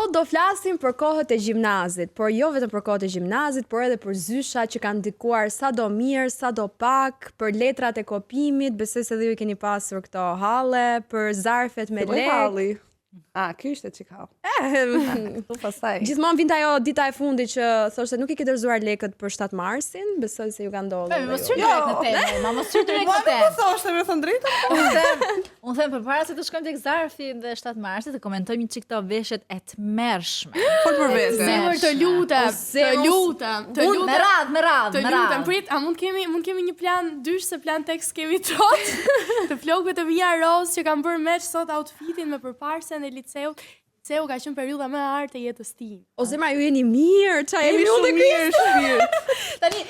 Sot do flasim për kohët e gjimnazit, por jo vetëm për kohët e gjimnazit, por edhe për zysha që kanë ndikuar sa do mirë, sa do pak, për letrat e kopimit, besoj se dhe ju keni pasur këto halle, për zarfet me lek. Ky ishte çik hall. Pastaj. Gjithmonë vinte ajo dita e fundit që thoshte nuk i ke dorëzuar lekët për 7 marsin, besoj se ju ka ndodhur. Mos çu direkt në temë, mos çu direkt në temë. Po thoshte me thënë drejtën. Unë them përpara se të shkojmë tek zarfi dhe 7 marsit të komentojmë një çik këto veshjet e tmerrshme. Fol për vete. Zemër të lutem, Me radh. Të lutem, prit, a mund kemi një plan dysh se plan tekst kemi tot të flokëve të mia roz që kanë bërë match sot outfitin me përparsen e liceut. Liceu ka qenë periudha më e artë e jetës tim. O zemra, ju jeni mirë, çfarë jemi Shumë mirë shpirt. Tani,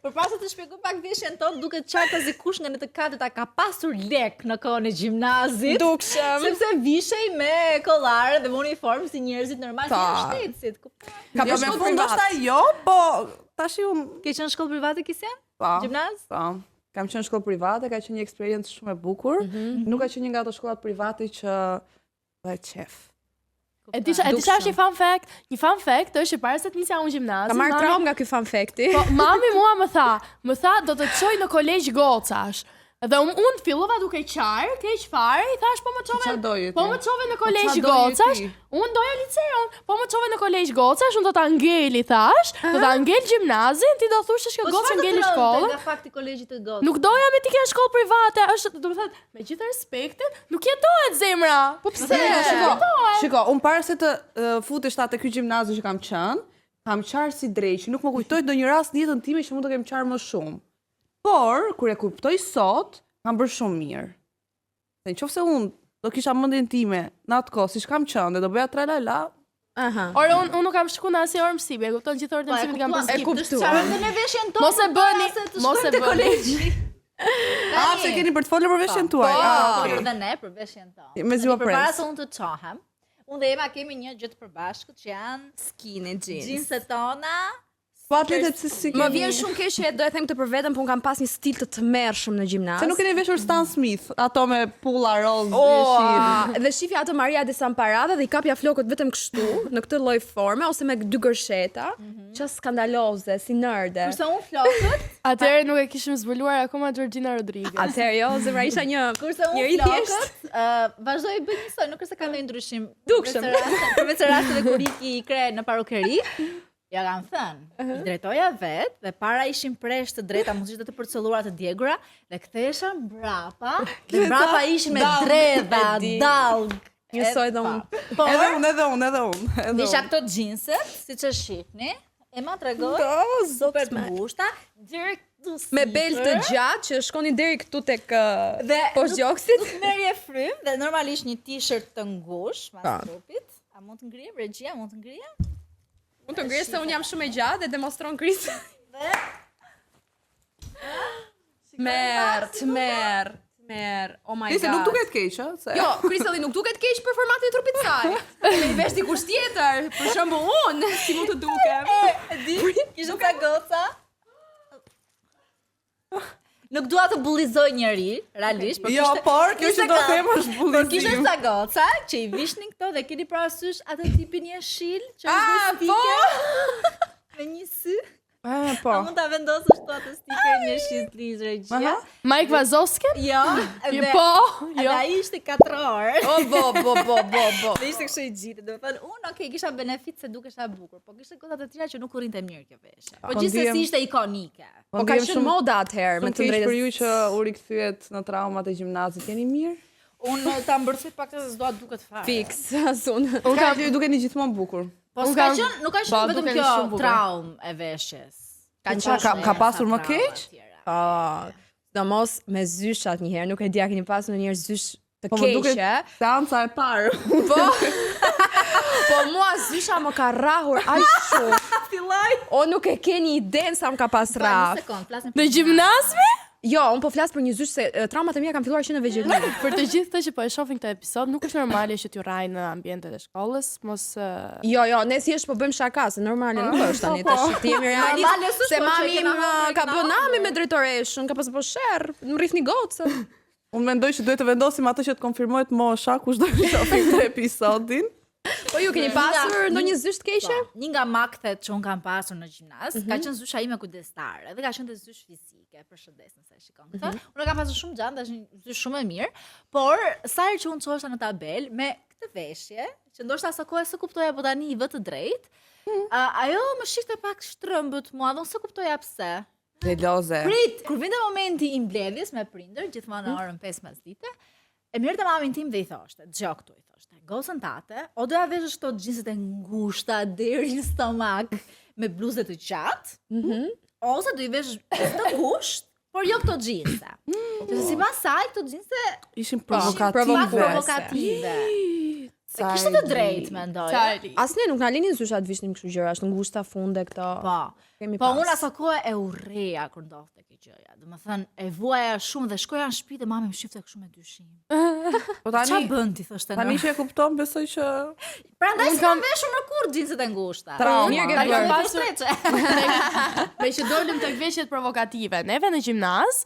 përpara se të shpjegoj pak veshjen tonë, duket qartë se kush nga ne të katërt ka pasur lek në kohën e gjimnazit. Dukshëm. Sepse vishej me kollare dhe me uniformë si njerëzit normal si në shtetësit. Ka po me fund ndoshta jo, po tash unë Ke qenë në shkollë private Kisian? po. Gjimnaz? Po. Kam qenë në shkollë private, ka qenë një eksperiencë shumë e bukur. Nuk ka qenë një nga ato shkollat private që bëhet qef. E disha është një fun fact. Një fun fact është që para se të nisja unë gjimnaz. Ka marrë traumë nga ky fun facti. Po, mami mua më tha do të çoj në kolegj gocash. Dhe unë fillova duke qarë, keq fare, i thash po më çove në kolegj gocash. Unë doja liceun, po më çove në kolegj gocash, unë do ta ngel, i thash, do ta ngel gjimnazin, ti do thoshesh që gocë ngeli shkollën. Nga fakti kolegjit të gocës. Nuk doja me ti ke shkollë private, është, do të thënë, me gjithë respektin, nuk jetohet zemra. Po pse? Shiko, unë para se të futesh te ky gjimnazi që kam qarë si dreqi, nuk më kujtoj ndonjë rast në jetën time që mund të kem qarë më shumë. Por, kur e kuptoj sot, kam bërë shumë mirë. Se nëse unë do kisha mendjen time në atë kohë, siç kam qenë, do bëja tralala. Aha. Ora unë nuk kam shkuar në asnjë orë mësimi, e kupton gjithë orët e mësimit kam bërë skip. Çfarë në veshjen tonë? Mos e bëni. Pse keni për të folur për veshjen tuaj? Po, dhe ne për veshjen tonë. Me zi Përpara se unë të çohem, unë dhe Ema kemi një gjë të përbashkët që janë Skinny jeans. jeanset tona. Po atletet si Më vjen shumë keq që do e them këtë për veten, por un kam pas një stil të tmerrshëm në gjimnaz. Se nuk keni veshur Stan Smith, ato me pulla roz, Dhe shifja ato Maria Desamparada dhe i kapja flokët vetëm kështu, në këtë lloj forme ose me 2 gërsheta, që skandaloze, si nerde. Kurse unë flokët, Atëherë nuk e kishim zbuluar akoma Georgina Rodriguez. Atëherë jo, zemra isha një kurse unë njeri thjesht. flokët, vazhdoj bëj njësoj, nuk është se ka ndonjë ndryshim. Dukshëm. Përveç rasteve kur iki i kre në parukeri, ja kam thënë, i drejtoja vetë dhe para ishin presh të drejta, mund të ishte të përcëlluara të djegura, dhe kthehesha mbrapa, dhe mbrapa ishin me dredha, dallg. Njësoj dhe unë. Por, Edhe unë. isha këto jeanset, siç e shihni, Ema tregoj, super të ngushta, direkt të sipër. Me bel të gjatë që shkonin deri këtu tek Dhe poshtë gjoksit. Nuk merje frym dhe normalisht një t-shirt të ngushtë mas trupit. A mund të ngrihem regjia, mund të ngrihem? Mund të ngrihesh se unë jam shumë e gjatë dhe demonstron Kris. Tmerr. Oh my god. Nëse nuk duket keq, ë? Se Jo, Kriselli nuk duket keq për formatin e trupit të saj. Me i vesh dikush tjetër, për shembull unë, si mund të dukem. E di, kishte ka goca. Nuk dua të bullizoj njëri, realisht, por jo, por kjo që do të them është Por kishte bullizim. ca goca që i vishnin këto dhe keni parasysh atë tipin jeshil që është po. stiker me një sy. Po. A mund ta vendosësh këto atë stikerin jeshil please regjia? Mike Wazowski? Jo, edhe Po, edhe jo. ai ishte 4 orë. Bo. Dhe ishte kështu i gjitë, do të thënë, unë okay, kisha benefit se dukesha bukur, po kishte goca të tjera që nuk urrinte mirë kjo veshje. Po gjithsesi ishte ikonike. Po ka qenë moda atëherë, me të drejtën. Për ju drejtën. që u rikthyet në traumat e gjimnazit, jeni mirë? Unë ta mbërthyj pak se s'doa duket fare. Fiks, asun. Unë kam ju dukeni gjithmonë bukur. Po s'ka qenë, nuk ka qenë vetëm duken kjo shumë bukur. traumë e veshjes. Ka pasur më keq? Domos me zyshat një herë, nuk e dia keni pasur ndonjëherë zysh të Po më duket keqe. seanca e parë. Po mua zysha më ka rrahur aq shumë. Filloj. O nuk e keni idenë sa më ka pas Një rrah. sekond, flasim. Në gjimnazmi? Jo, unë po flas për një zysh se traumat e mia kanë filluar që në vegjëlli. Për të gjithë të që po e shohin këtë episod, nuk është normale që t'ju rrajnë në ambientet e shkollës, mos Jo, ne thjesht po bëjmë shaka, se normale nuk është tani tash. Ti jemi Normale realist. s'është, Se po, që mami kena im hapur ka kena bën hapur. nami me drejtoreshën, ka pas po sherr, më rrifni gocën. Unë mendoj që duhet të vendosim atë që të konfirmohet mosha, kush do të shohim këtë episodin. Po ju keni pasur ndonjë zysh të keqe? Një nga makthet që un kam pasur në gjimnaz, ka qenë zysha ime kujdestare, dhe ka qenë të zysh fizike, përshëndes nëse e shikon këtë. Unë kam pasur shumë gjatë, është një zysh shumë e mirë, por sa herë që unë çohesha në tabel me këtë veshje, që ndoshta sa kohë se kuptoja, po tani i vë të drejtë, ajo më shihte pak shtrëmbët mua, dhe unë se kuptoja pse. Xheloze. Prit, kur vinte momenti i mbledhjes me prindër, gjithmonë në orën 5 mesdite, e mirë të mamin tim dhe i thoshte, gjë këtu i thoshte, gocën tate, o doja veshësh këto gjinset e ngushta deri në stomak me bluzë të gjatë, ose do i veshësh të ngushtë, por jo këto gjinse. Që sipas saj këto gjinse Ishin pak provokative. Se kishte të drejtë, mendoj. Asnjë nuk na lini zysha të vishnim kështu gjëra, është ngushta funde këto. Po unë asa kohë e urreja kur ndodhte kjo gjëja. Domethënë e vuaja shumë dhe shkoja në shtëpi dhe mami më shifte kështu me dyshim. Po tani ç'a bën ti thoshte. Tani që e kupton, besoj që prandaj s'kam veshur më kurrë xhinset e ngushta. Mirë ke bërë. Me që dolëm tek veshjet provokative, neve në gjimnaz,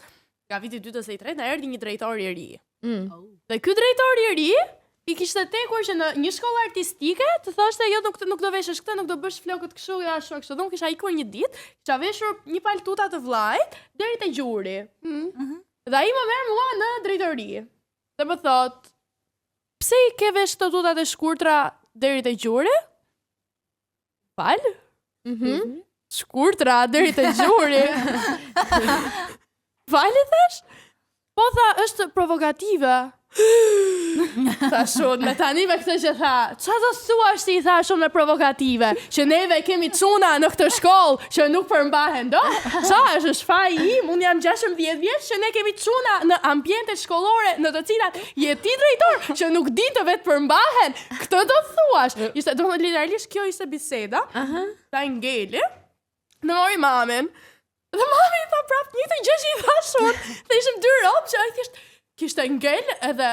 nga viti 2 ose 3, na erdhi një drejtor i ri. Dhe ky drejtor i ri i kishte tekur që në një shkollë artistike të thoshte jo nuk do veshësh këtë, nuk do bësh flokët kështu ja ashtu kështu. Dhe unë kisha ikur një ditë, kisha veshur një paltuta të vllajt deri te gjuri. Dhe ai më merr mua në drejtori. Dhe më thot, pse i ke vesh këto tutat e shkurtra deri te gjuri? Fal? Shkurtra deri te gjuri. Fal i thash? Po tha, është provokative. Tha shumë, me tani me këtë që tha, qa do thuash ti i tha shumë me provokative, që neve kemi çuna në këtë shkollë që nuk përmbahen do? Qa është shfaj im, unë jam 16 vjeç që ne kemi çuna në ambjente shkollore në të cilat je ti drejtor që nuk di të vetë përmbahen, këtë do thuash. Ishte, do më literalisht kjo ishte biseda, ta ngeli, në mori mamin, dhe mami i tha prap një të gjë që i tha shumë, dhe ishim 2 robë që ai kishte ngel edhe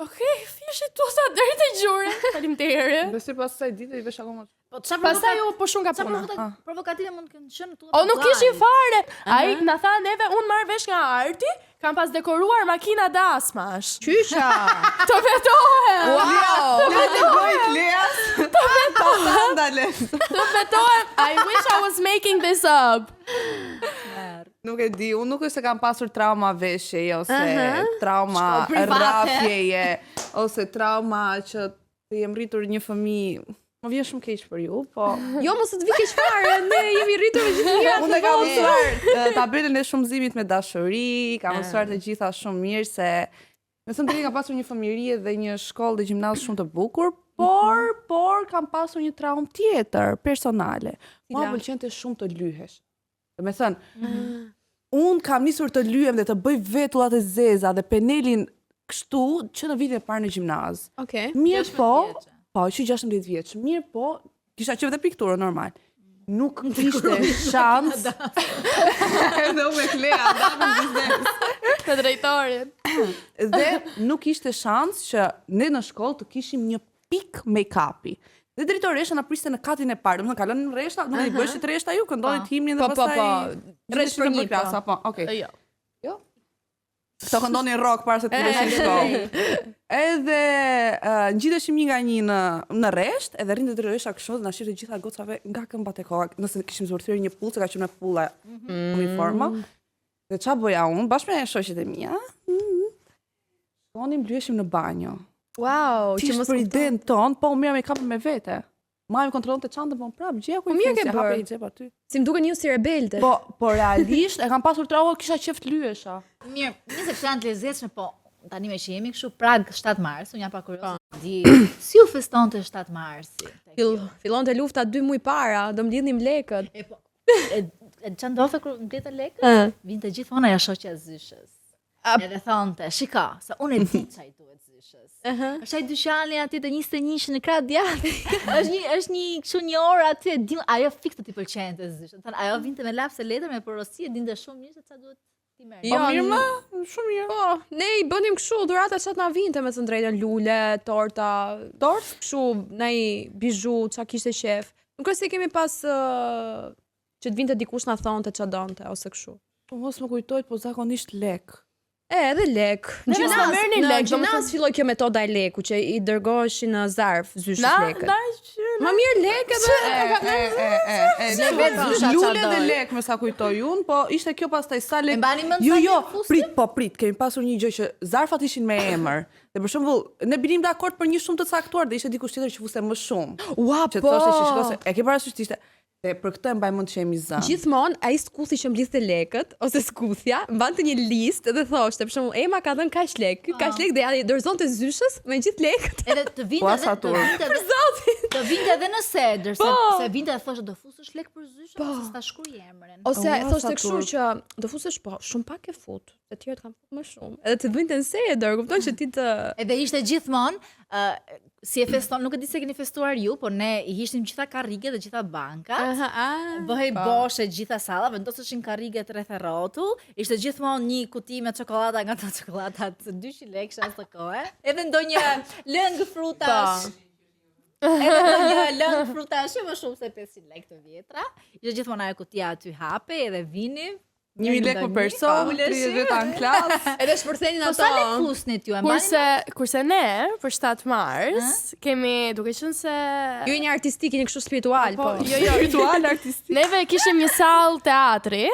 okej, thjesht tuta deri te gjuri. Faleminderit. Besoj pas kësaj dite i vesh akoma. Po çfarë pastaj u po shumë nga puna. Provokative mund të kenë qenë tuta. O nuk kishin fare. Ai na tha neve un marr vesh nga arti, kam pas dekoruar makina dasmash. Qysha. Të vetohem. Wow! Të vetohem. Leas. Të vetohem. Të vetohem. I wish I was making this up. Nuk e di, unë nuk është se kam pasur trauma veshjeje, ose trauma rrafjeje, ose trauma që të jem rritur një fëmijë. Më vjen shumë keq për ju, po Jo, mos të vi keq fare, ne jemi rritur me gjithë. unë e kam mësuar tabelën e shumëzimit me dashuri, kam mësuar të gjitha shumë mirë se me thënë drejtë kam pasur një fëmijërie dhe një shkollë dhe gjimnaz shumë të bukur, por kam pasur një traumë tjetër personale. Mua më pëlqente shumë të lyhesh. Do me thënë, unë kam nisur të lyhem dhe të bëj vetullat e zeza dhe penelin kështu që në vitin e parë në gjimnaz. Okej. Mirë po, që 16 vjeç. Mirë po, kisha qenë dhe pikturë normal. Nuk kishte shans. Edhe u me Klea, në biznes. Të drejtorin. Dhe nuk kishte shans që ne në shkollë të kishim një pik make-upi. Dhe drejtoresha na priste në katin e parë, domethënë kalon në rreshta, nuk i bëshit rreshta ju, këndonit himnin dhe pastaj rresht për një klasa, po, okay. Jo. Jo. Këto këndonin rock para se të veshim shkollë. Edhe ngjiteshim një nga një në rresht, edhe rrinte drejtoresha kështu dhe na shihte gjitha gocave nga këmbat e koha, nëse kishim zbërthyer një pull, se ka qenë me pulla uniforma. Dhe ç'a bëja unë bashkë me shoqet e mia? Shkonim blyeshim në banjo. Wow, që mos për idenë ton, po mira me kapën me vete. Mami kontrollonte çantën, po prap gjeja ku i mirë ke hapë bërë. i xhep aty. Si më duken ju si rebelte. Po realisht e kam pasur trauma, kisha qef të lyesha. Mirë, nëse këto janë të lezetshme, po tani me që jemi kështu Prag 7 mars, unë jam pa kurioze. Di, si u festonte 7 marsi? Fillonte lufta 2 muaj para, do mblidhnim lekët. E po, e çan ndodhte kur mbledhen lekët? Vinte gjithmonë ajo shoqja e zyshës. Edhe thonte, shika, se unë e di çaj duhet zyshës. Është ai dyqani aty të 21 në krah djathi. është një kështu një orë aty, ajo fiks të t'i pëlqente zyshën. Thon, ajo vinte me lapse letër me porosi, e dinte shumë mirë se ç'a duhet ti merr. Po mirë më, shumë mirë. Po, ne i bënim kështu dhurata çat na vinte me të drejtën lule, torta, kështu, nei bizhu, ç'a kishte qef. Nuk është se kemi pas që të vinte dikush na thonte ç'a donte ose kështu. Po mos më kujtojt, po zakonisht lek. Edhe lek. Në Ne s'na merrnin lek, gjimnaz filloi kjo metoda e leku që i dërgoheshin në zarf zyshës lekët. Ma mirë lek edhe Lule dhe lek me sa kujtoj unë, po ishte kjo pastaj sa lek. E mbani mend Jo, sa lek fusin? prit, kemi pasur një gjë që zarfat ishin me emër. Dhe për shembull, ne binim dakord për një shumë të caktuar dhe ishte dikush tjetër që fuste më shumë. Ua, Që po. thoshte që shikose, e ke parasysh të ishte. Dhe për këtë e mbaj mend që jemi zënë. Gjithmonë ai skuthi që mblidhte lekët ose skuthja mbante një listë dhe thoshte, për shembull, Ema ka dhënë kaq lek, ky kaq lek dhe ja i dorëzonte zyshës me gjithë lekët. Edhe të vinte të vinte edhe në sedër, se vinte dhe thoshte do fusësh lek për zyshën ose s'ta shkruaj emrin. Ose Ua, thoshte sa kështu turp. që do fusësh po, shumë pak e fut, të tjerët kanë fut më shumë. Edhe të vinte në sedër, kupton që ti të Edhe ishte gjithmonë si e feston, nuk e di se keni festuar ju, po ne i ishim gjitha karrige dhe gjitha bankat. Bëhej boshe gjitha salla, vendoseshin karriget rreth e rrotull, ishte gjithmonë një kuti me çokoladë nga ato çokoladat 200 lekë as të kohë. Edhe ndonjë lëng frutash. Edhe ndonjë lëng frutash më shumë se 500 lekë të vjetra. Ishte gjithmonë ajo kutia aty hape edhe vini 1000 lekë për person, 30 veta në klasë. edhe shpërthenin Po ato. sa lekë flusnit ju e mbani? Kurse ne, për 7 mars, kemi, duke qenë se... Ju jeni artistik, jeni kështu spiritual, po. Jo, Ritual artistik. neve kishim një sallë teatri,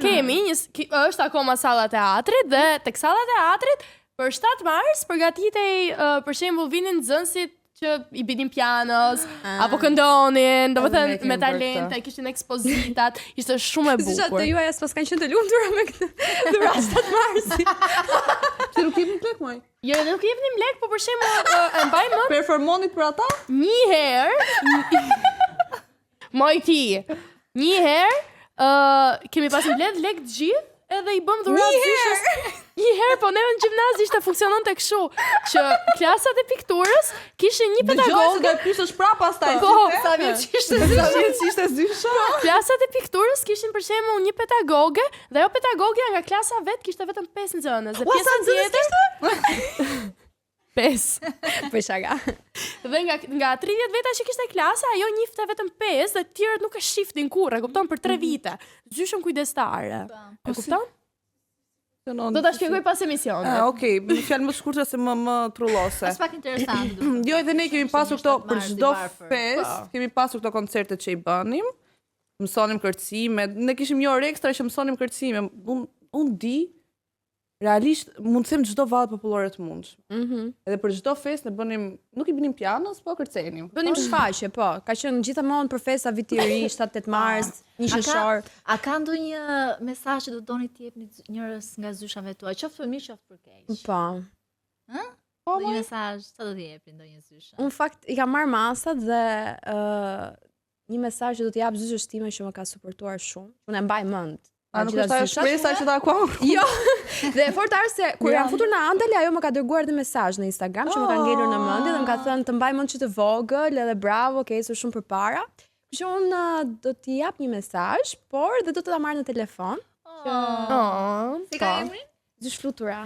është akoma salla teatrit dhe tek salla teatrit për 7 mars përgatitej për shembull vinin nxënësit që i binin pianos, apo këndonin, do të Edhe ne thënë kemi me bërë talente, këtë. kishin ekspozitat, ishte shumë e Zyshat bukur. të juaja s'pas kanë qenë të lumtura me këtë dhurat 7 marsi. Se nuk jemi lek moj. Jo, nuk jepnim lek, po për shembull e mbaj mend Performonit për ata? një herë moj ti, një herë kemi pas mbledh lek të gjithë edhe i bëm dhurat zyshës. Një herë, po neve në gjimnaz ishte funksiononte kështu që klasat e pikturës kishin një Dëgjoj se pedagog. do e pyesësh prapë pastaj. Po, Sa vjeç ishte? Sa vjeç ishte zysha? Klasat e pikturës kishin për shembull një pedagoge dhe ajo pedagogja nga klasa vet kishte vetëm 5 nxënës. Dhe pjesën tjetër 5. Për shaka. Dhe nga 30 veta që kishte klasa, ajo njifte vetëm 5 dhe të tjerët nuk e shiftin kurrë, e kupton, për 3 vite. Zyshën kujdestare. E kupton? Do ta shpjegoj pas emisionit. Okej, me fjalë më shkurtë se më trullose. Është pak interesant. Jo, edhe ne kemi pasur këto për Marsi, çdo varfër. fest, kemi pasur këto koncerte që i bënim. Mësonim kërcime, ne kishim një orë ekstra që mësonim kërcime. Unë di realisht mund të them çdo vallë popullore të mundshme. Edhe për çdo fest ne bënim, nuk i bënim pianos, po kërcenim. Bënim shfaqje, po. Ka qenë gjithmonë për festa viti i ri, 7-8 mars, 1 sheshor. A ka ndonjë mesazh që do doni t'i jepni njërës nga zyshave tuaj, qoftë për mirë, qoftë për keq? Po. Po, një mesazh, sa do t'i jepni ndonjë zyshe? Unë fakt i kam marrë masat dhe një mesazh që do t'i jap zyshës time që më ka suportuar shumë. Unë e mbaj mend. A nuk është ajo shpresa që ta kuam? Jo. Dhe e fortë është se kur jam futur në Andali, ajo më ka dërguar edhe mesazh në Instagram që më ka ngelur në mendje dhe më ka thënë të mbaj mend që të vogël edhe bravo, ke ecur shumë përpara. Kështu që unë do t'i jap një mesazh, por dhe do të ta marr në telefon. Si ka emrin? Zysh flutura.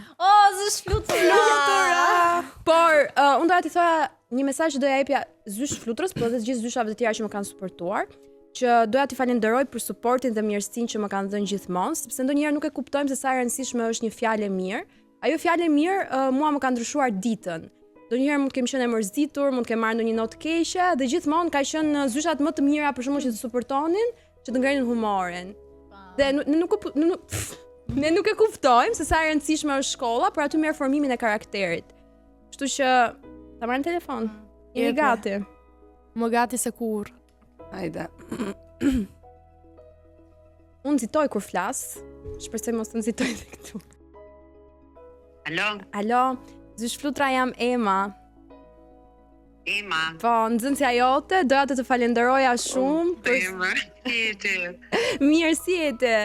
Zysh flutura! Por unë doja t'i thoja një mesazh që doja jepja zysh fluturës, por edhe të gjithë zyshave të tjera që më kanë suportuar, që doja t'i falenderoj për suportin dhe mirësinë që më kanë dhënë gjithmonë, sepse ndonjëherë nuk e kuptojmë se sa e rëndësishme është një fjalë e mirë. Ajo fjalë e mirë mua më ka ndryshuar ditën. Ndonjëherë mund të kem qenë e mërzitur, mund të kem marrë ndonjë notë keqe dhe gjithmonë ka qenë zyshat më të mira për shkakun që të suportonin, që të ngrenin humorin. Dhe ne nuk e kuptojmë se sa e rëndësishme është shkolla, por aty merr formimin e karakterit. Kështu që ta marrë në telefon. Jeni gati. Më gati se kur. Hajde. Unë nxitoj kur flas. Shpresoj mos të nxitoj edhe këtu. Alo, zysh flutura jam Ema. Ema. Po, nxënësja jote, doja të falenderoja shumë Emra. Mirë, si jete?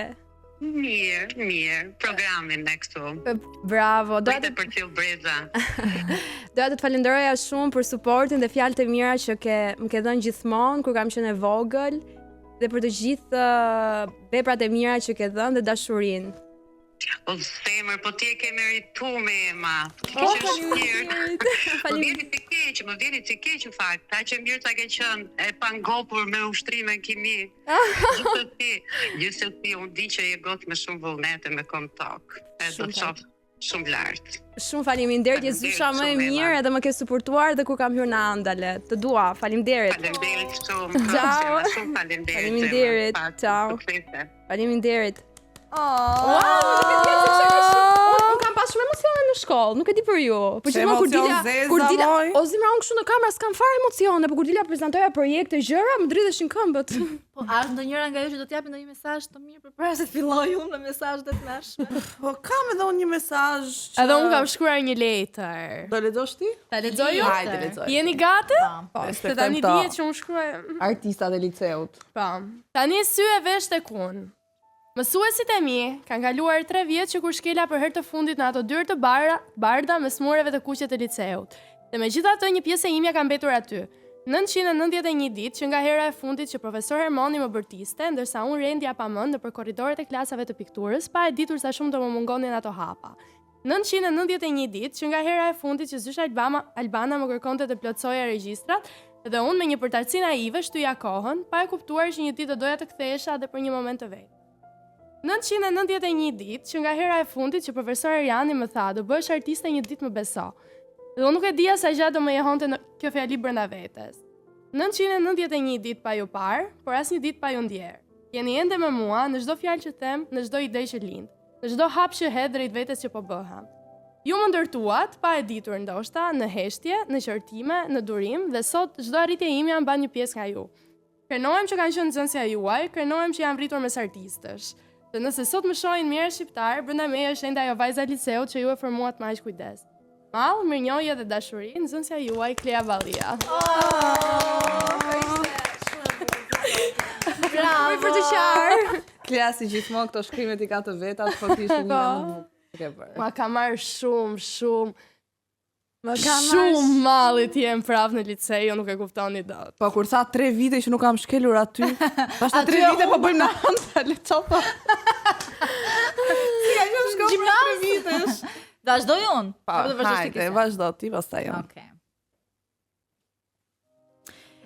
Mirë. Programin e këtu. Bravo. Doja Vete për t'ju breza. të të falenderoja shumë për suportin dhe fjalët e mira që më ke dhënë gjithmonë kur kam qenë e vogël dhe për të gjithë veprat e mira që ke dhënë dhe dashurinë. O zemër, po ti e ke merituar me Ema. Ti ke qenë mirë. Më vjeni të keq në fakt. Ta që mirë ta ke qenë e pangopur me ushtrime në kimi. Gjithë ti, unë di që je gotë me shumë vullnete me kom tokë. E do të qoftë shumë lartë. Shumë faleminderit, je zysha më e mirë edhe më ke suportuar dhe kur kam hyrë në Andale. Të dua, faleminderit. Faleminderit shumë. Ciao. Shumë faleminderit. Faleminderit. Ciao. Suksese. Faleminderit. Wow, Unë kam pas shumë emocione në shkollë, nuk e di për ju. Po Se gjithmonë emocion kur dilja, zeza, moj. o zemra unë kështu në kamera s'kam fare emocione, po kur dilja prezantoja projekte gjëra, më dridheshin këmbët. Po, a është ndonjëra nga ju që do t'japi ndonjë mesazh të mirë përpara se të filloj unë me mesazhet e tmerrshme? Po kam edhe unë një mesazh. Edhe unë kam shkruar një letër. Do lexosh ti? Ta lexoj ju? Hajde, lexoj. Jeni gati? Po, Se tani dihet që unë shkruaj. artistat e liceut. Po. Tani sy e vesh tek unë. Mësuesit e mi kanë kaluar 3 vjet që kur shkela për herë të fundit në ato dyrë të bardha me smureve të kuqe të liceut. Dhe megjithatë një pjesë e imja ka mbetur aty. 991 ditë që nga hera e fundit që profesor Hermoni më bërtiste, ndërsa unë rendja pa mend nëpër korridoret e klasave të pikturës, pa e ditur sa shumë do më mungonin ato hapa. 991 ditë që nga hera e fundit që zysh Albana më kërkonte të plotësoja regjistrat, dhe unë me një përtartësi naive shtyja kohën, pa e kuptuar që një ditë do doja të kthehesha edhe për një moment të vetë. 991 ditë që nga hera e fundit që profesor Erjani më tha do bësh artiste një ditë më beso. Dhe unë nuk e dija sa gjatë do më jehonte kjo fjali brenda vetes. 991 ditë pa ju parë, por asnjë ditë pa ju ndjerë. Jeni ende me mua në çdo fjalë që them, në çdo ide që lind, në çdo hap që hedh drejt vetes që po bëha. Ju më ndërtuat, pa e ditur ndoshta, në heshtje, në qërtime, në durim, dhe sot çdo arritje imja mban një pjesë nga ju. Krenohem që kanë qenë nxënësja juaj, krenohem që jam rritur mes artistësh. Dhe nëse sot më shohin mirë shqiptar, brenda meje është ende ajo vajza liceut që ju e formuat me aq kujdes. Mall, mirënjohje dhe dashuri, nxënësja juaj Klea Ballia. Bravo! Për të qarë! Klea si gjithmonë këto shkrimet i ka të veta, po kishin një ke bërë. Ma ka marrë shumë mallit jem prap në lice, jo nuk e kuftoni dot. Po kur tha 3 vite që nuk kam shkelur aty, bashkë 3 vite po bëjmë në Andale, çopa. Si ka qenë shkolla për 3 vitesh? Vazhdoj unë? Pa, hajde, vazhdo ti, pastaj unë. Okej.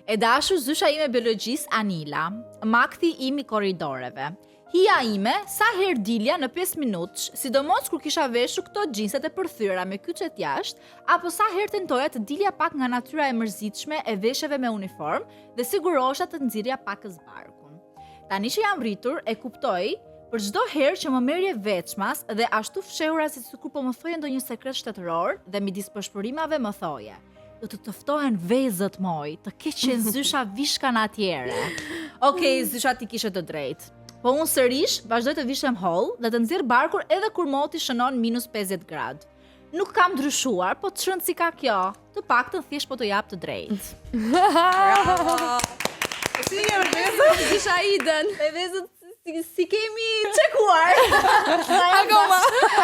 E dashur zysha ime biologjisë Anila, makthi im I korridoreve. Hija ime, sa herë dilja në 5 minutësh, sidomos kur kisha veshur këto xhinset e përthyera me kyçet jashtë, apo sa herë tentoja të dilja pak nga natyra e mërzitshme e veshjeve me uniform dhe sigurohesha të nxirrja pak barkun. Tani që jam rritur, e kuptoj për çdo herë që më merrje veçmas dhe ashtu fshehura si sikur po më thoje ndonjë sekret shtetëror dhe midis përshpërimave më thoje: do të tëftohen vezët moj, të keqen zysha vishkan atjere. Okej, zysha ti kishe të drejtë. Po unë sërish vazhdoj të vishem holl dhe të nxjerr barkur edhe kur moti shënon -50 gradë. Nuk kam ndryshuar, po çrënd si ka kjo. Të paktën thjesht po të jap të drejtë. Si je vezë? Isha idën. E vezët si kemi çekuar.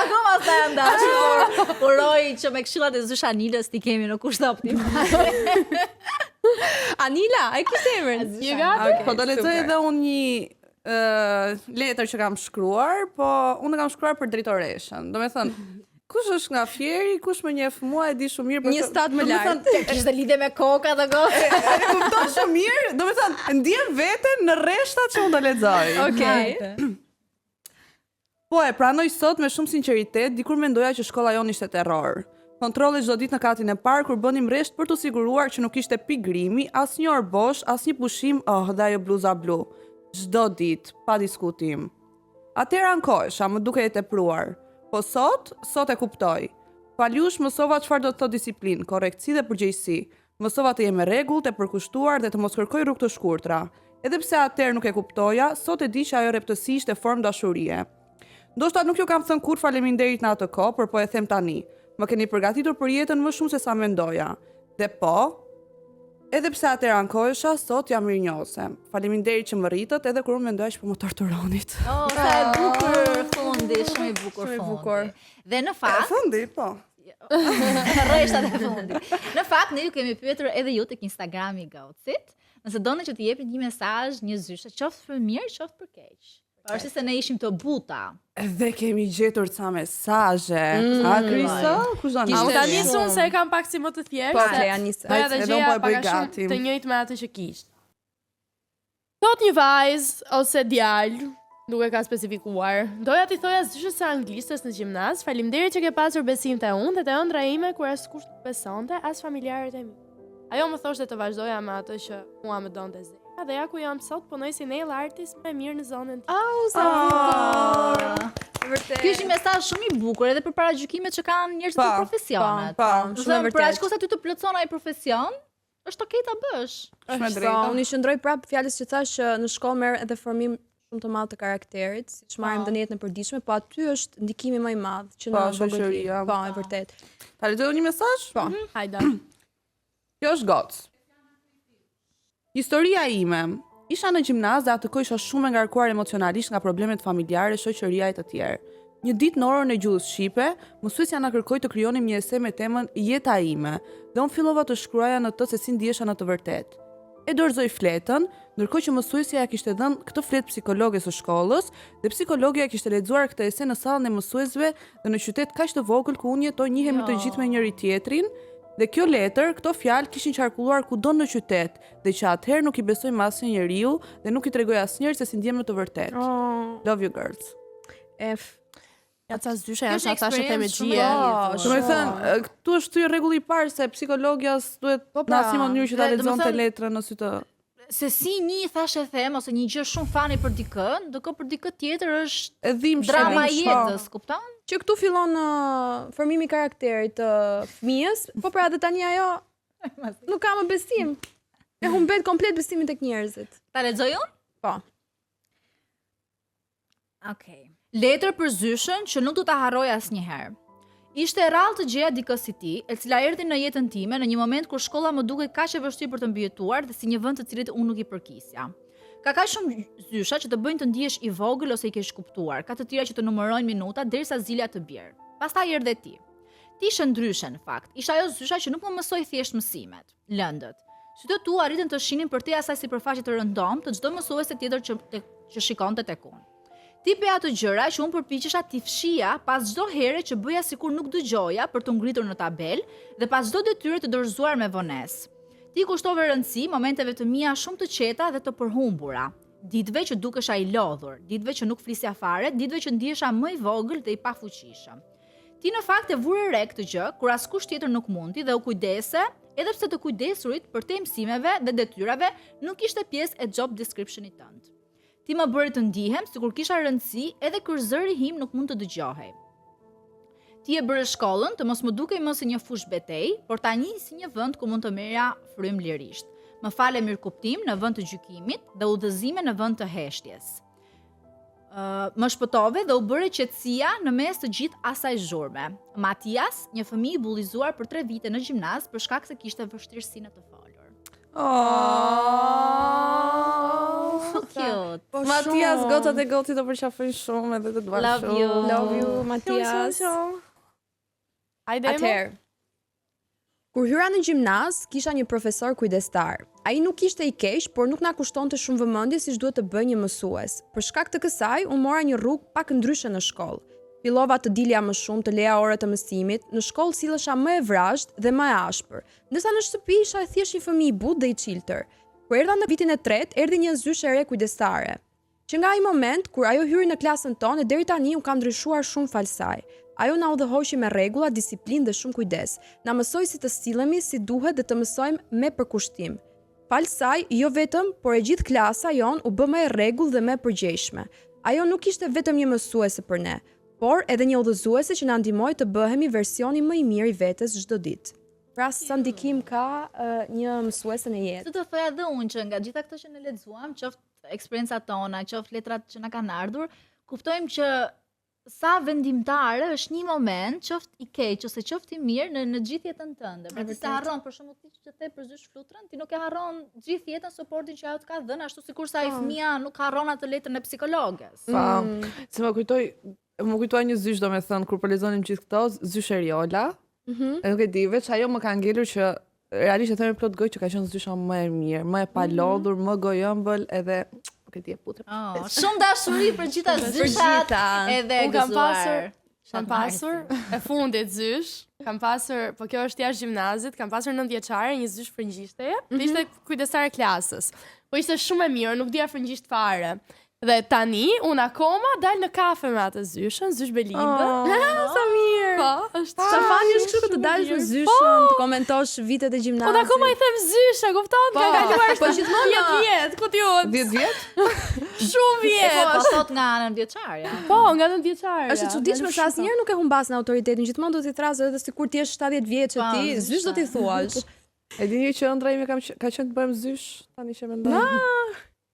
Akoma sa janë dashur. Uroj që me këshillat e zysha Anilës ti kemi në kushte optimale. Anila, e kishte emrin? Je gati? Po do lexoj edhe unë një letër që kam shkruar, po unë kam shkruar për drejtoreshën. Do me thënë, kush është nga Fieri, kush më njeh mua e di shumë mirë për Një stad më lart. Kishte lidhje me koka dhe gotë. E kupton shumë mirë, do me thënë, ndjem veten në rreshtat që unë do lexoj. Okej. Po e pranoj sot me shumë sinqeritet, dikur mendoja që shkolla jonë ishte terror. Kontrolli çdo ditë në katin e parë kur bënim rresht për të siguruar që nuk ishte pikë grimi, asnjë orë bosh, asnjë pushim, dhe ajo bluza blu. Çdo ditë, pa diskutim. Atëherë ankohesha, më duke e tepruar. Po sot e kuptoj. Paljush mësova çfarë do të thotë disiplinë, korrektësi dhe përgjegjësi. Mësova të jem me rregull, të përkushtuar dhe të mos kërkoj rrugë të shkurtra. Edhe pse atëherë nuk e kuptoja, sot e di që ajo reptësi ishte formë dashurie. Ndoshta nuk ju kam thënë kur faleminderit në atë kohë, por po e them tani. Më keni përgatitur për jetën më shumë se sa mendoja. Dhe po, edhe pse atëherë ankohesha, sot jam mirënjohëse. Faleminderit që më rritët edhe kur unë mendoja që po më torturonit. Oh, sa e bukur fundi, shumë i bukur fundi. Dhe në fakt, Fundi, po. rreshtat e fundit. Në fakt ne ju kemi pyetur edhe ju tek Instagrami I Gocit, nëse doni që të jepni një mesazh, një zyshe, qoftë për mirë, qoftë për keq. Pavarësisht se ne ishim të buta. Edhe kemi gjetur ca mesazhe. A Kristo? Kush do A na? ta nisun se e kam pak si më të thjeshtë. Po, Klea nisë. Doja të Edhe unë gjeja po e bëj pak a shumë gati. të njëjtë me atë që kishte. Thot një vajzë ose djalë, Nuk e ka specifikuar. Doja t'i thoja zyshës së anglistes në gjimnaz, faleminderit që ke pasur besim të unë dhe të ëndra ime kur as kush nuk besonte, as familjarët e mi. Ajo më thoshte të vazhdoja me atë që mua më donte zemra dhe ja ku jam sot punoj si nail artist më mirë në zonën time. Sa bukur. Vërtet. Ky është një mesazh shumë i bukur edhe për paragjykimet që kanë njerëzit në profesionet. Shumë e Për vërtet. aq kohë ty të plotson ai profesion, është okay ta bësh. Shumë e drejtë. Unë i shëndroj prapë fjalës që thash që në shkollë merr edhe formim shumë të madh të karakterit, siç marrim në jetën e përditshme, po aty është ndikimi më i madh që në shoqëria. Po, e vërtet. Ta lexoj një mesazh? Po. Hajde. Kjo është gocë. Historia ime. Isha në gjimnaz dhe atë kohë isha shumë e ngarkuar emocionalisht nga problemet familjare, shoqëria e të tjerë. Një ditë në orën e gjuhës shqipe, mësuesja na kërkoi të krijonim një ese me temën Jeta ime, dhe unë fillova të shkruaja në të se si ndihesha në të vërtetë. E dorëzoj fletën, ndërkohë që mësuesja ja kishte dhënë këtë fletë psikologes së shkollës, dhe psikologja kishte lexuar këtë ese në sallën e mësuesve dhe në qytet kaq të vogël ku unë jetoj njihemi të gjithë me njëri tjetrin, dhe kjo letër, këto fjalë kishin qarkulluar kudo në qytet, dhe që atëherë nuk i besoj më asnjë njeriu dhe nuk i tregoj asnjëherë se si ndjem në të vërtetë. Love you girls. Ja ca zyshe janë Kjo është ata që theme eksperiencë shumë gjie. e Do të thënë, këtu është thyer rregulli i parë se psikologjas duhet në asnjë mënyrë që ta Dhe, lexonte domethënë, letrën në sy të Se si një thash e them ose një gjë shumë fani për dikë, ndërkohë për dikë tjetër është e dhimbshme. drama e jetës, kupton? Që këtu fillon formimi i karakterit të fëmijës, po pra edhe tani ajo nuk ka më besim. E humbet komplet besimin tek njerëzit. Ta lexoj unë? Po. Okej. Letër për zyshën që nuk do ta harroj asnjëherë. Ishte e rrallë të gjeja dikë si ti, e cila erdhi në jetën time në një moment kur shkolla më dukej kaq e vështirë për të mbijetuar dhe si një vend të cilit unë nuk i përkisja. Ka kaq shumë zysha që të bëjnë të ndihesh i vogël ose i keq kuptuar, ka të tjera që të numërojnë minuta derisa zilja të bjerë. Pastaj erdhe ti. Ti ishe ndryshe në fakt. Isha ajo zysha që nuk më mësoi thjesht mësimet, lëndët. Sytë tu arritën të shinin për te asaj sipërfaqe të rëndom të çdo mësuese tjetër që shikonte tek unë. Ti pe ato gjëra që unë përpiqesha t'i fshija pas çdo here që bëja sikur nuk dëgjoja për të ngritur në tabel dhe pas çdo detyre të dorëzuar me vonesë. Ti kushtove rëndësi momenteve të mia shumë të qeta dhe të përhumbura. Ditëve që dukesha i lodhur, ditëve që nuk flisja fare, ditëve që ndihesha më i vogël dhe i pafuqishëm. Ti në fakt e vure re këtë gjë kur askush tjetër nuk mundi dhe u kujdese, edhe pse të kujdesurit për te mësimeve dhe detyrave nuk ishte pjesë e job descriptionit tënd. Ti më bëri të ndihem sikur kisha rëndësi edhe kur zëri im nuk mund të dëgjohej. Ti e bëre shkollën të mos më dukej më si një fush betej, por tani si një vend ku mund të merja frym lirisht. Më fale mirëkuptim në vend të gjykimit dhe udhëzime në vend të heshtjes. Më shpëtove dhe u bëre qetësia në mes të gjithë asaj zhurme. Matias, një fëmijë i bullizuar për 3 vite në gjimnaz për shkak se kishte vështirësi në të folur. So cute. Matias, gocat e gotit të përqafojnë shumë edhe të duan Love shumë. you. Love you, Matias. Hajde. Atëherë, kur hyra në gjimnaz, kisha një profesor kujdestar. Ai nuk ishte i keq, por nuk na kushtonte shumë vëmendje siç duhet të bëjë një mësues. Për shkak të kësaj, unë mora një rrugë pak ndryshe në shkollë. Fillova të dilja më shumë, të leja orët të mësimit, në shkollë sillesha më e vrazhd dhe më e ashpër. Ndërsa në shtëpi isha thjesht një fëmijë i butë dhe i çiltër. Kur erdha në vitin e 3, erdhi një zysh e re kujdestare. Që nga ai moment kur ajo hyri në klasën tonë, deri tani u ka ndryshuar shumë fal saj. Ajo na udhëhoqi me rregulla, disiplinë dhe shumë kujdes. Na mësoi si të sillemi si duhet dhe të mësojmë me përkushtim. Fal saj, jo vetëm, por e gjithë klasa jon u bë më e rregull dhe më e përgjegjshme. Ajo nuk ishte vetëm një mësuese për ne, por edhe një udhëzuese që na ndihmoi të bëhemi versioni më i mirë i vetes çdo ditë. Pra sa ndikim ka një mësuese në jetë. Të thoya edhe unë që nga gjitha këto që ne lexuam, qoftë eksperiencat tona, qoftë letrat që na kanë ardhur, kuptojmë që sa vendimtare është një moment, qoftë i keq ose qoftë i mirë në gjithë jetën tënde. Pra ti se harron për shembull ti që the për zysh flutrën, ti nuk e harron gjithë jetën suportin që ajo të ka dhënë, ashtu sikur sa ai fëmia nuk harron atë letrën e psikologes. Se më kujtoj një zysh, domethënë kur po lexonim gjithë këto, zysh Eriola. E nuk e di, veç ajo më ka ngelur që realisht e them me plot gojë që ka qenë zysha më e mirë, më e palodhur, më gojëmbël edhe nuk e di e putë. Shumë dashuri për gjitha zyshat edhe gëzuar. Kam pasur e fundit zysh, kam pasur, po kjo është jashtë gjimnazit, kam pasur 9 vjeçare, një zysh frëngjishteje, ishte kujdestare klasës. Po ishte shumë e mirë, nuk dija frëngjisht fare. Dhe tani, unë akoma dal në kafe me atë zyshën, zysh Belinda. Sa mirë. Po, është Stefani është kështu që të dalësh me zyshën, të komentosh vitet e gjimnazit. Unë akoma i them zyshe, kupton? Ka kaluar po gjithmonë 10 vjet, ku ti 10 vjet? Shumë vjet. Po thot nga anën vjeçarja. Po, nga 10 vjeçare. Është e çuditshme se asnjëherë nuk e humbas në autoritetin, gjithmonë do t'i thrasë edhe sikur ti je 70 vjeç e ti, zysh do t'i thuash. E dini që ëndra ime ka qenë të bëjmë zysh, tani që mendoj.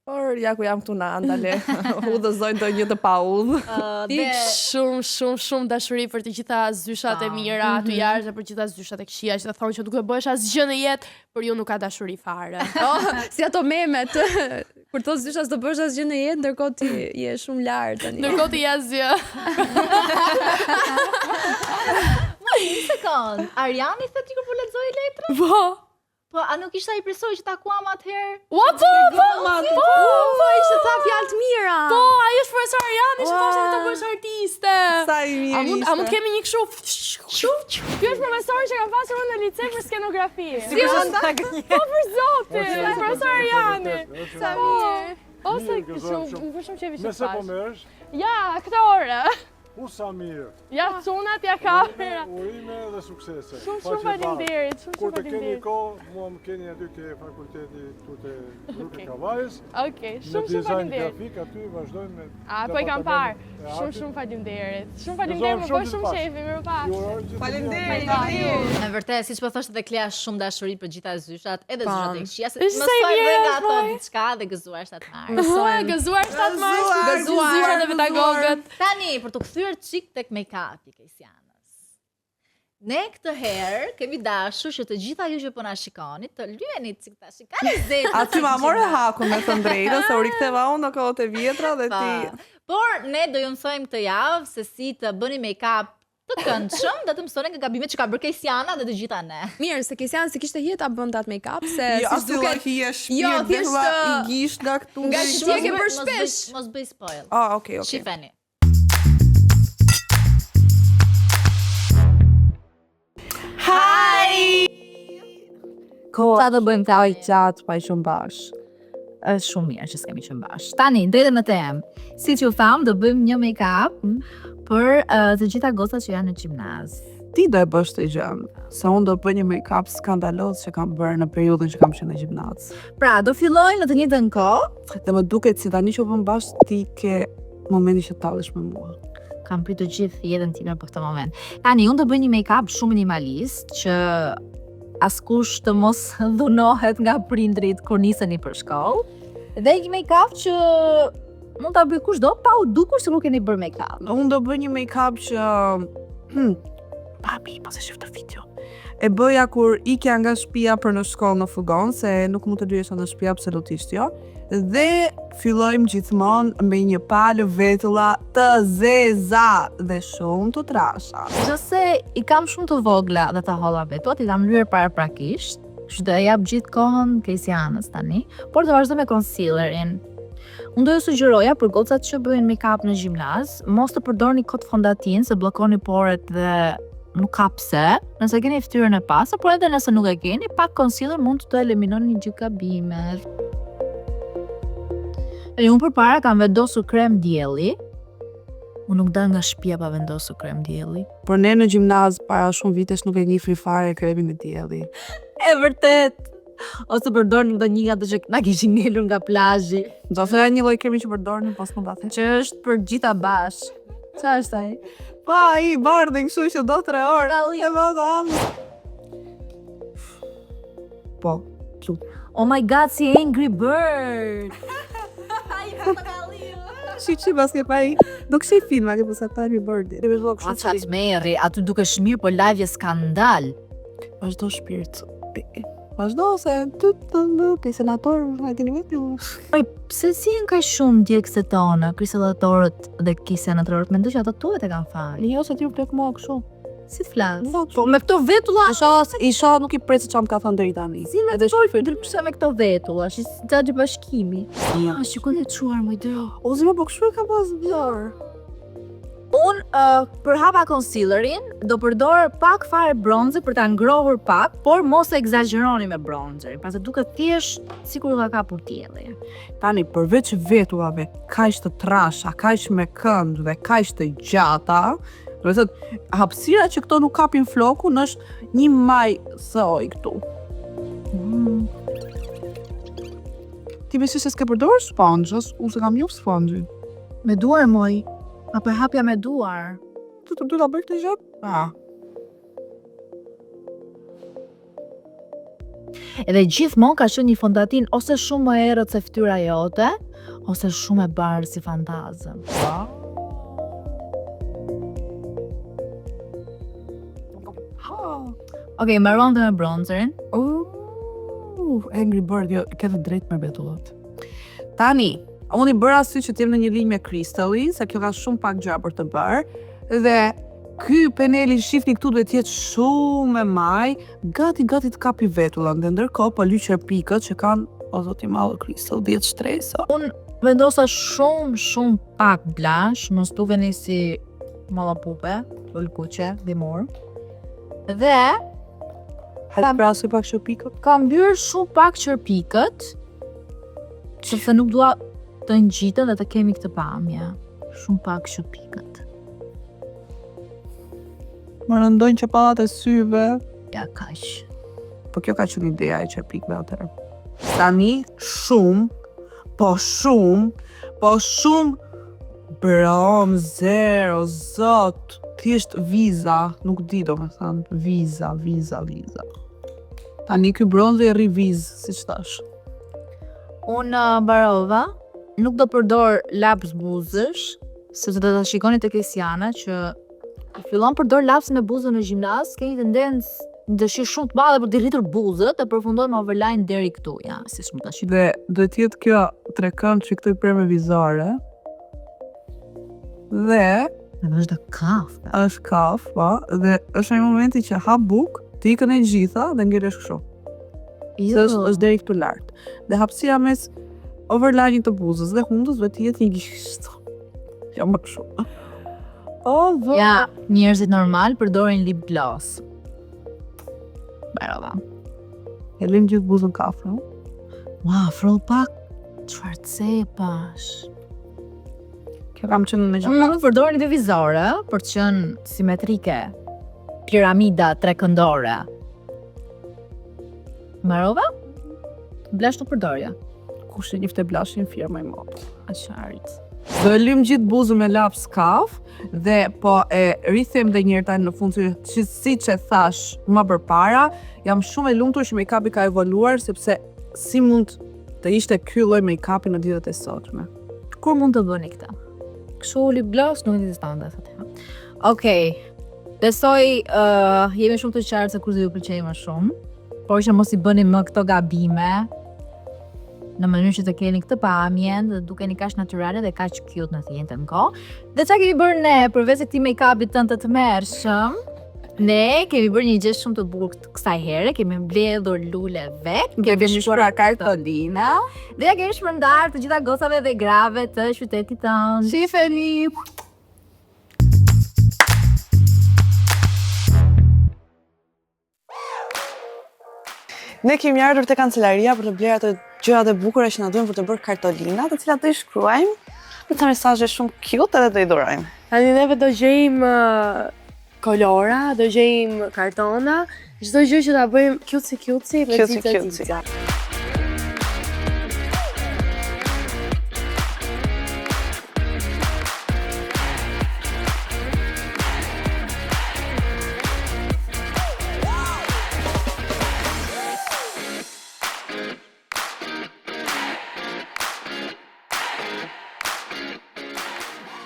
Por ja ku jam këtu na andale. Udhëzojnë do një të pa udhë. Dik shumë dashuri për të gjitha zyshat e mira aty jashtë dhe për gjitha zyshat e këqija që të thonë që nuk do bëhesh asgjë në jetë, por ju nuk ka dashuri fare. Si ato memet. Kur thos zysha s'do bësh asgjë në jetë, ndërkohë ti je shumë lart tani. Ndërkohë ti je asgjë. Një sekond, Ariani thë ti kur po lexoi letrën? Po. Po, a nuk ishte ai personi që takuam atëherë? Po, ishte tha fjalë të mira. Po, ai është profesor Ariani, që thoshte të bësh artiste. Sa i mirë ishte. A mund të kemi një kështu? Ky është profesori që kam pasur unë në lice për skenografi. Po, për zotin, profesor Ariani. Sa mirë. Ose shumë qefi që Nëse po merresh, ja, aktore. sa mirë. Ja, çunat, ja kamera. Urime dhe suksese. Shumë faleminderit, Kur të keni kohë, mua më keni aty ke fakulteti këtu te Rruga e Kavajës. Okej, Në shumë dizajn faleminderit. grafik aty vazhdojmë me. Po i kam parë. Shumë faleminderit. Shumë faleminderit, më bëj shumë qefi, mirupafshim. Faleminderit. Në vërtet, siç po thoshte dhe Klea, shumë dashuri për gjitha zyshat, edhe zyshat e këqija. Ishte sa i Mësojmë mirë, nga ato po. diçka dhe gëzuar shtatmar. Gëzuar 7 mars, gëzuar dhe pedagogët. Tani, për të kthyer çik tek make-upi Kesianës. Ne këtë herë kemi dashur që të gjitha ju që po na shikoni të lyeni çik tash. Ka lezetë. Aty ma morë hakun me të drejtën, se u riktheva unë në kohët e vjetra dhe ti. Por ne do ju mësojmë këtë javë se si të bëni make-up të këndshëm dhe të mësoni nga gabimet që ka bërë Kesiana dhe të gjitha ne. Mirë, se Kesiana si kishte hije ta bënte atë make-up, se Jo, si as duket hije shpirt, Jo, thjesht, i gisht nga këtu. nga që ti e ke bërë shpesh. Mos bëj spoil. Ah, okay. Shifeni. Sa do bëjmë ta gjatë pa i shumë bashkë. Është shumë mirë që s'kemi qenë bashkë. Tani, drejtën në temë. Si që u thamë, do bëjmë një make-up për të gjitha gocat që janë në gjimnaz. Ti do e bësh të gjëmë, se unë do bëj një make-up skandaloz që kam bërë në periudhën që kam qenë në gjimnaz. Pra, do fillojnë në të njëjtën kohë. Dhe më duket si tani që u bëm bashkë, ti ke momenti që tallesh me mua. Kam pritur gjithë jetën time për këtë moment. Tani, unë do bëj një make-up shumë minimalist që askush të mos dhunohet nga prindrit kur niseni për shkollë. Dhe një make-up që mund ta bëj kushdo pa u dukur se nuk keni bërë make-up. Unë do bëj një make-up që Mami, pas e shif të video. E bëja kur ikja nga shtëpia për në shkollë në Fugon, se nuk mund të lyesha në shtëpi absolutisht jo. Dhe fillojmë gjithmonë me një palë vetulla të zeza dhe shumë të trasha. Nëse i kam shumë të vogla dhe të holla vetuat, i kam lyer paraprakisht, kështu do jap gjithë kohën Kesianës tani, por do vazhdoj me concealerin. Unë do ju sugjeroja për gocat që bëjnë make-up në gjimnaz, mos të përdorni kot fondatin se bllokoni poret dhe nuk ka pse, nëse keni fytyrën e pasur, por edhe nëse nuk e keni, pak concealer mund të eliminoni gjithë gabimet. E unë përpara kam vendosur krem dielli. Unë nuk dal nga shtëpia pa vendosur krem dielli. Por ne në gjimnaz para shumë vitesh nuk e njihni fare kremin e dielli. E vërtet. Ose përdorni ndonjë nga ato që na kishin ngelur nga plazhi, Do thoya një lloj kremi që përdorni pas më datë. që është për gjitha bashkë. Qa është ai? Pa, i bardhi kështu që do 3 orë. E vëdam. Po, Oh my god, si Angry Bird! Shi pas ke pa i. Do kështu filma ke pas ata Birdi. Deve do A qatë meri, aty dukesh mirë, por live skandal. Vazhdo shpirt. Vazhdo se ti senator në dini vetë. Pse si janë kaq shumë djegësit tonë, krisellatorët dhe senatorët, mendoj që ato tuhet e kanë falë. Jo se ti u plek mua kështu. Si të flas? Po me këto vetulla isha nuk i pres çam ka thënë deri tani. Si me çojfë, ndërsa me këto vetulla, si xhaxhi bashkimi. Ja, shikoj të çuar më dero. O zima po kështu e ka pas bler. Unë për hapa concealerin do përdor pak fare bronzer për ta ngrohur pak, por mos e egzagjeroni me bronzerin, pasi duket thjesht sikur ka kapur tjelli. Tani, përveç veturave, kaq të trasha, kaq me kënd dhe kaq të gjata, do të thotë, hapësira që këto nuk kapin flokun është një maj soj këtu. Ti besoj se s'ke përdorur sponxhës, unë se kam njoft sponxhin. Me duar moj, apo e hapja me duar. Të ta bëj këtë gjë? Edhe gjithmonë ka qenë një fondatin ose shumë më errët se fytyra jote, ose shumë e bardhë si fantazëm. Okej, mbaron dhe me bronzerin. Angry Bird, jo, ke të drejtë me betullat. Tani, unë i bëra sy që t'jem në një linjë me kristallin, se kjo ka shumë pak gjëra për të bërë, dhe ky peneli shifni këtu duhet jetë shumë e maj, gati të kapi vetullat, dhe ndërkohë po lyqer pikët që kanë, o zoti madh kristall, 10 shtresa. Unë vendosa shumë pak blush, mos duveni si mallapupe, ulkuqe, dimor. Dhe Hajde prasoj pak shërpikët. kam mbyrë shumë pak qërpikët, sepse nuk dua të ngjiten dhe të kemi këtë pamje. Shumë pak qërpikët. Më rëndojnë qepallat e syve. Ja, kaq. Po kjo ka qenë ideja e qërpikëve atëherë. Tani, shumë bronzer, o zot, thjesht viza, nuk di do me thënë, viza. Tani ky bronzer rri vizë, si që thash. Unë mbarova, nuk do përdor laps buzësh, sepse do ta shikoni te Kesiana që fillon përdor laps me buzë në gjimnaz, ke një tendencë, një dëshirë shumë të madhe për të rritur buzët e përfundon me overline deri këtu, ja, si shumë tash. Dhe do t'jetë kjo trekënd që këtu i pre me vizore. Dhe është kaf. është kaf, po, dhe është një momenti që hap buk, ti ikën e gjitha dhe ngjiresh kështu. Se është deri këtu lart. Dhe hapësira mes overline të buzës dhe hundës duhet të jetë një gishtë. Ja më kështu. Ja, njerëzit normal përdorin lip gloss. Barova. E lëm gjithë buzën kaf, no? Wow, frol pak. Çfarë cepash? Kjo kam qenë në Unë nuk përdorni të vizore për të qenë simetrike. Piramida trekëndore. Mbarova? Blash nuk përdorja. kush e njifte blashin firma i modë. A qartë. Do e lym gjithë buzën me laps kaf dhe po e rrithem dhe njërë tani në fund që si që thash më përpara, jam shumë e lumtur që make-upi ka evoluar sepse si mund të ishte ky lloj make-upi në ditët e sotme. Kur mund të bëni këtë? Kështu lip gloss nuk ekzistonte thotë. Okej. Besoj jemi shumë të qartë se kush do ju pëlqejë më shumë, por që mos i bëni më këto gabime në mënyrë që të keni këtë pamjen dhe dukeni kaq natyrale dhe kaq cute në të njëjtën kohë. Dhe çka kemi bërë ne përveç këtij make-upit tënd të mërshëm? Ne kemi bërë një gjë shumë të bukur kësaj here, kemi mbledhur lule vet, Kemi shkruar kartolina dhe ja kemi shpërndar të gjitha gocave dhe grave të qytetit tonë. Shifeni! Ne kemi ardhur te kancelaria për të blerë ato gjërat e bukura që na duhen për të bërë kartolina, të cilat do i shkruajmë me ca mesazhe shumë cute edhe do i dhurojmë. Tani neve do gjejmë kolora, do gjejmë kartona, çdo gjë që ta bëjmë cutesy me cica.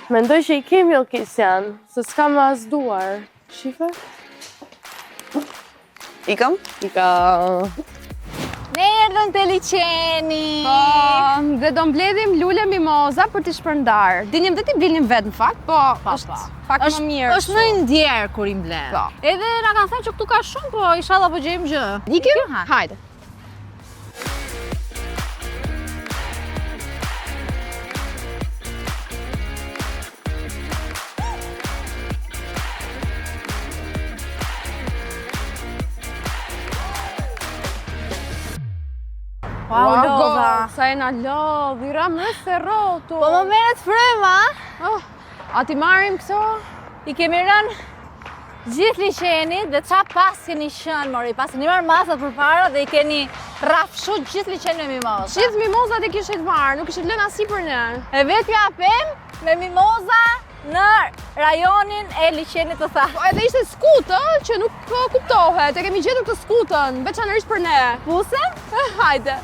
Mendoj që i kemi o Kisian, se s'kam as duar. Shife? Ikëm? Ne erdhën te liçeni. Dhe do mbledhim lule mimoza për t'i shpërndar. Dinim dhe t'i blinim vetë në fakt, po është pak më mirë. Është më ndjer kur i mbledh. Po. Edhe na kanë thënë që këtu ka shumë, po inshallah po gjejmë gjë. Ikim? Hajde. Wow, lodha. Sa e na lodh, i ram rëse rotu. Po më merret fryma. A ti marrim këto? I kemi rënë gjithë liçenit dhe qa pas keni shënë, mori, pas keni marrë masat për para dhe i keni rafshu gjithë liçenin me mimoza. Gjithë mimozat e kishit marrë, nuk kishit lënë asi për ne. E vetë japim me mimoza në rajonin e liçenit të tha. Po edhe ishte skutë, që nuk kuptohet, e kemi gjetur këtë skutën, veçanërisht për ne. Pusem? Hajde.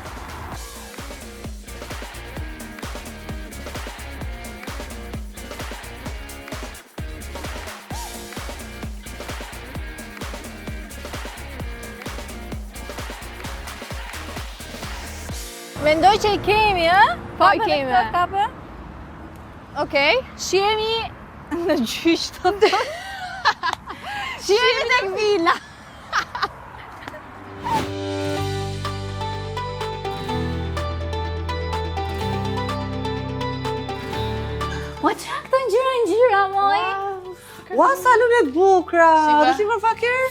Mendoj që i kemi, Po, i kemi. Kape? Okej. Shihemi në gjyq të të. Shihemi në vila. Po qa këto ngjyra, moj? Ua, sa lule bukra! Dhe si për fakir?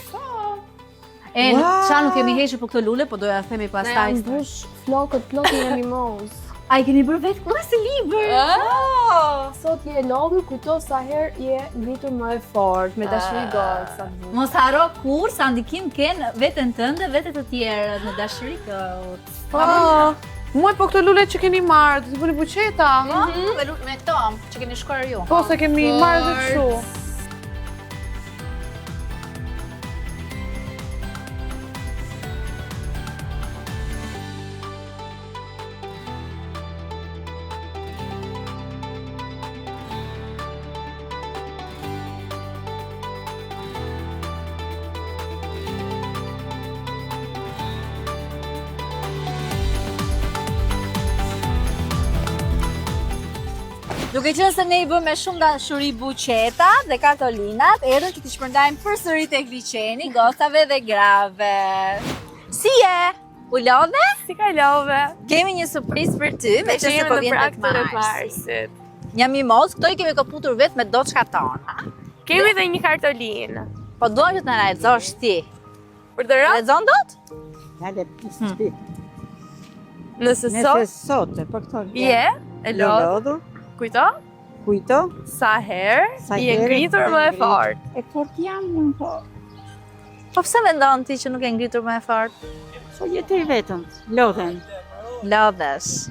E, qa nuk kemi hequr për këto lule, po doja themi pastaj. Ne mbush flokët plotin e mimoz. A i keni bërë vetë këna si libër? Sot je lodhur, kujto sa herë je ngritur më e fort, me dashuri gocë. Mos haro kur sa ndikim ken veten tënde, vete të tjerët në dashuri gocë. Muaj po këto lule që keni marrë, të bëni buqeta? Me tom, që keni shkuar ju. Po, se kemi marrë dhe kështu. Duke qenë se ne i bëm me shumë dashuri buqeta dhe kartolinat, erdhëm që t'i shpërndajmë përsëri tek liçeni, gocave dhe grave. Si je? U lodhe? Si ka love? Kemi një surprizë për ty, me që se po vjen tek Marsi. Marsit. Një mimoz, këto i kemi kaputur vetë me doçka tona. Kemi dhe një kartolinë. Po duam që të na lexosh ti. Urdhëro? Lexon dot? Nëse sot për këto je e lodh, lodhur, kujto? kujto, Sa herë Sa je herë ngritur je më e ngritur. fort. e fort jam unë, po, Po pse mendon ti që nuk e ngritur më e fort? sa jetoj vetëm, lodhen, Lodhesh.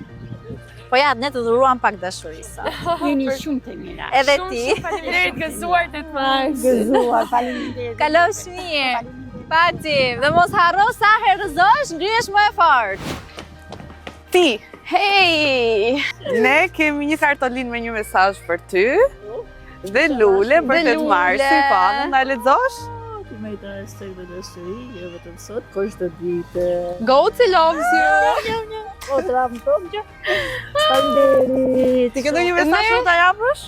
Po ja, ne të dhuruam pak dashuri sot. jeni shumë të mira. Edhe ti. Faleminderit gëzuar të të marrë. Gëzuar, faleminderit. Kalosh mirë. Patim. Dhe mos harro sa herë rëzosh, ngrihesh më e fort. Ti, Hej! ne kemi një kartolinë me një mesazh për ty. Dhe lule për Dhe 8 marsi, lule. pa, na lexosh? Me të restoj dhe dëshëri, jo vetëm sot, po çdo ditë. Goci loves you! O, të ramë tonë që? Faleminderit. Ti ke ndonjë mesazh që ta japësh?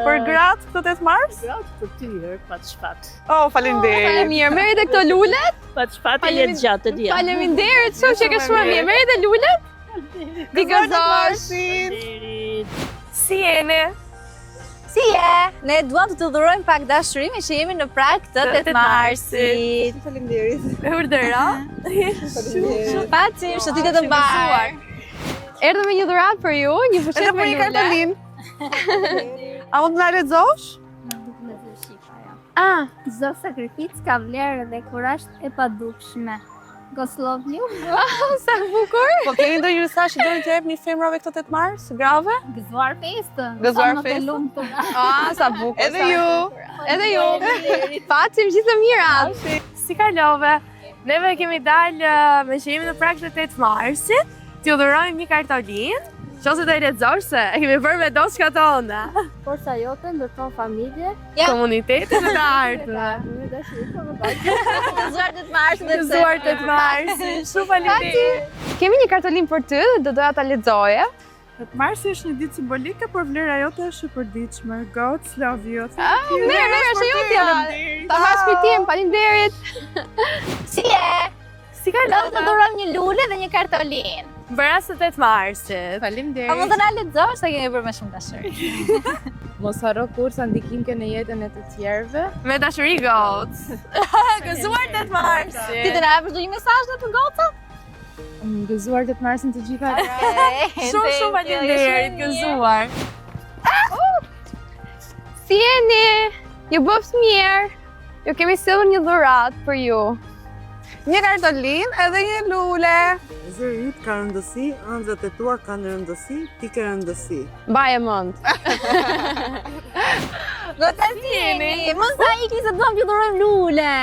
Për gratë këtë 8 mars? Gratë për ty, pa të shpat. Oh, faleminderit. Mirë, merri dhe këto lulet? Pa të shpat e jetë gjatë të dia. Faleminderit, shumë që ke shumë mirë. Merri dhe lulet? Ti gëzosh. Si jeni? Si je? Ne duam të të dhurojmë pak dashuri me që jemi në prag të 8 marsit. Faleminderit. Urdhëro? Patim, shëtitje të mbar. Erdhëm me një dhuratë për ju, një Edhe fuqet për me një lule. kartolinë. A mund të na lexosh? Çdo sakrificë ka vlerë dhe kurazh e padukshme. Goslov ju, Sa bukur! Po keni ndonjë mesazh që doni të jepni femrave këtë 8 mars, grave? gëzuar festën. Gëzuar Sa më të festën. lumtur. Sa bukur! Edhe ju. Edhe ju! Patim gjithë të mirat! Si ka love? Neve kemi dalë me që jemi në prag të 8 marsit, t'ju dhurojmë një kartolinë, qose të e lexosh se e kemi bërë me doçka tona. Forca jote ndërton familje. Komunitetin dhe të ardhme. Me dashuri për më bashkë. Gëzuar 8 marsit dhe Gëzuar të të marsit, shumë faleminderit. Kemi një kartolinë për ty dhe do doja ta lexoje. 8 marsi është një ditë simbolike, por vlera jote është e përditshme. God, love you. Mirë, është jotja. Ta has kujtim, faleminderit. Si je? Si ka Do të love? dhurojmë një lule dhe një kartolinë. Bëra së 8 marsit. A mund të na lexosh se kemi bërë me shumë dashuri. Mos harro kur sa ndikim ke në jetën e të tjerëve. Me dashuri gocë. Gëzuar 8 marsit. Ti të na japësh ndonjë mesazh në të gocat? Gëzuar të të marsin të gjitha. Shumë faleminderit, gëzuar. Si jeni? Ju bëft mirë. Ju kemi sjellur një dhuratë për ju. Një kartolin edhe një lule. Zëri yt ka rëndësi, ëndrat e tua kanë rëndësi, ti ke rëndësi. Mbaje mend. Goca si jeni? Mos sa iki se duam t'ju dhurojmë lule.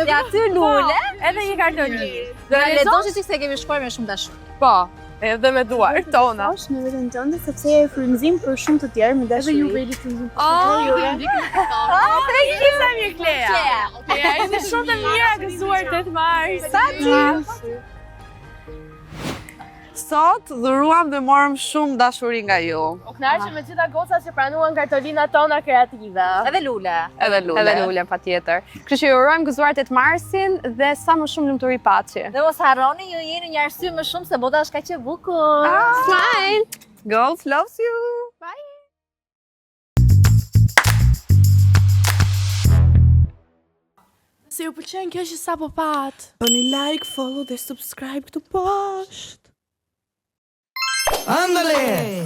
Ja ty lule. Edhe një kartoni. Do na lexosh çik se kemi shkuar me shumë dashuri. Po, edhe me duar tona. Tash në veten tënde sepse je frymëzim për shumë të tjerë me dashuri. Edhe ju veli frymëzim. Tre gjitha mirë Klea. Ja, ishte shumë të mira gëzuar 8 mars. Sa ti? Sot dhuruam dhe morëm shumë dashuri nga ju. U kënaqem me gjitha gocat që pranuan kartolinat tona kreative. Edhe lule. Edhe lule. Edhe lule patjetër. Kështu që ju urojmë gëzuar 8 marsin dhe sa më shumë lumturi paçi. Dhe mos harroni ju jeni një arsye më shumë se bota është kaq e bukur. Smile. Girls loves you. Se ju pëlqen kjo që sapo pat. Bëni like, follow dhe subscribe këtu poshtë. Ándale.